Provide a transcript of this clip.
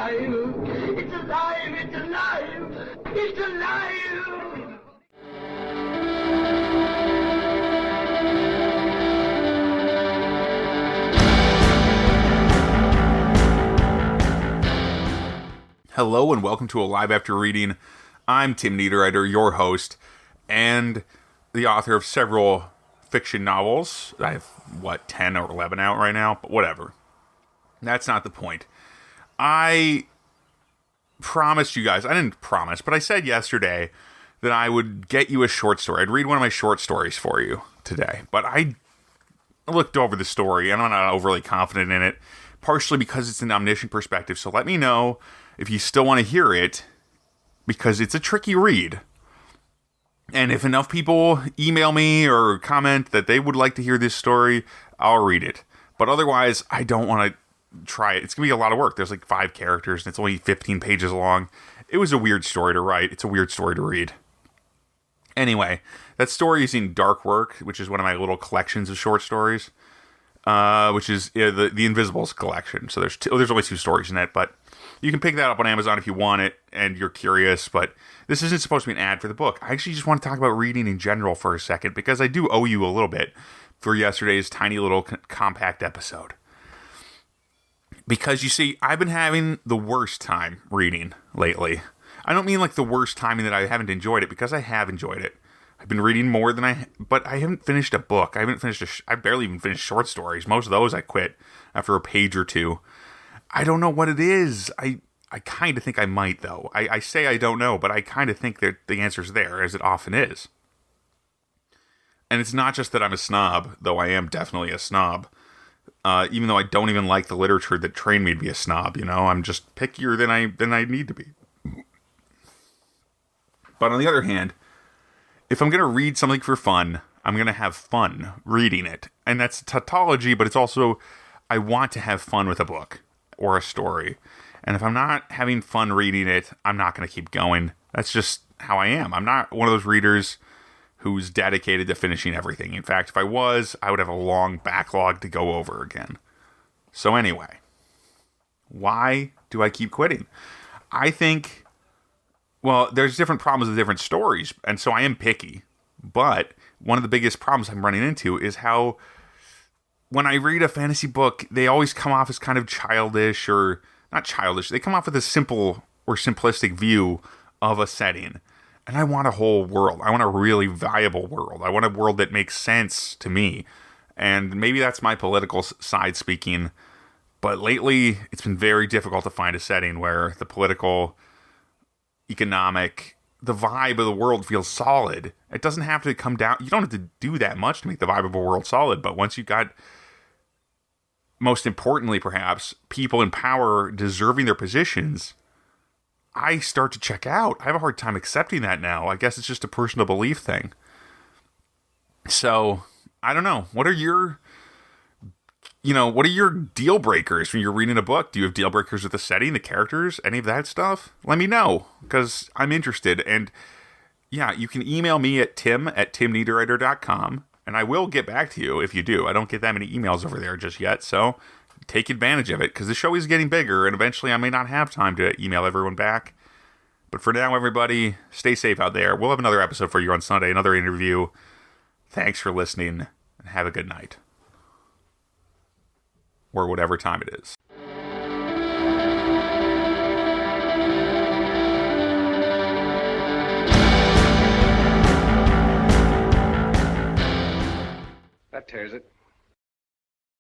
alive! It's alive! It's alive! It's alive! Hello and welcome to Alive After Reading. I'm Tim Niederreiter, your host, and the author of several fiction novels. I have, 10 or 11 out right now? But whatever. That's not the point. I promised you guys, I didn't promise, but I said yesterday that I would get you a short story. I'd read one of my short stories for you today. But I looked over the story, and I'm not overly confident in it, partially because it's an omniscient perspective. So let me know if you still want to hear it, because it's a tricky read. And if enough people email me or comment that they would like to hear this story, I'll read it. But otherwise, I don't want to try it. It's going to be a lot of work. There's like 5 characters, and it's only 15 pages long. It was a weird story to write. It's a weird story to read. Anyway, that story is in Dark Work, which is one of my little collections of short stories, which is the Invisibles collection. So there's only 2 stories in it, but you can pick that up on Amazon if you want it and you're curious, but this isn't supposed to be an ad for the book. I actually just want to talk about reading in general for a second, because I do owe you a little bit for yesterday's tiny little compact episode. Because, you see, I've been having the worst time reading lately. I don't mean like the worst time in that I haven't enjoyed it, because I have enjoyed it. I've been reading more than but I haven't finished a book. I barely even finished short stories. Most of those I quit after a page or 2. I don't know what it is. I kind of think I might, though. I say I don't know, but I kind of think that the answer's there, as it often is. And it's not just that I'm a snob, though I am definitely a snob. Even though I don't even like the literature that trained me to be a snob, I'm just pickier than I need to be. But on the other hand, if I'm going to read something for fun, I'm going to have fun reading it. And that's a tautology, but it's also, I want to have fun with a book or a story. And if I'm not having fun reading it, I'm not going to keep going. That's just how I am. I'm not one of those readers who's dedicated to finishing everything. In fact, if I was, I would have a long backlog to go over again. So anyway, why do I keep quitting? I think, well, there's different problems with different stories, and so I am picky. But one of the biggest problems I'm running into is how when I read a fantasy book, they always come off as kind of childish, or not childish. They come off with a simple or simplistic view of a setting. And I want a whole world. I want a really viable world. I want a world that makes sense to me. And maybe that's my political side speaking. But lately, it's been very difficult to find a setting where the political, economic, the vibe of the world feels solid. It doesn't have to come down. You don't have to do that much to make the vibe of a world solid. But once you've got, most importantly perhaps, people in power deserving their positions, I start to check out. I have a hard time accepting that now. I guess it's just a personal belief thing. So, I don't know. What are your deal breakers when you're reading a book? Do you have deal breakers with the setting, the characters, any of that stuff? Let me know, because I'm interested. And yeah, you can email me at tim@timniederreiter.com, and I will get back to you if you do. I don't get that many emails over there just yet, so take advantage of it, because the show is getting bigger, and eventually I may not have time to email everyone back. But for now, everybody, stay safe out there. We'll have another episode for you on Sunday, another interview. Thanks for listening, and have a good night. Or whatever time it is. That tears it.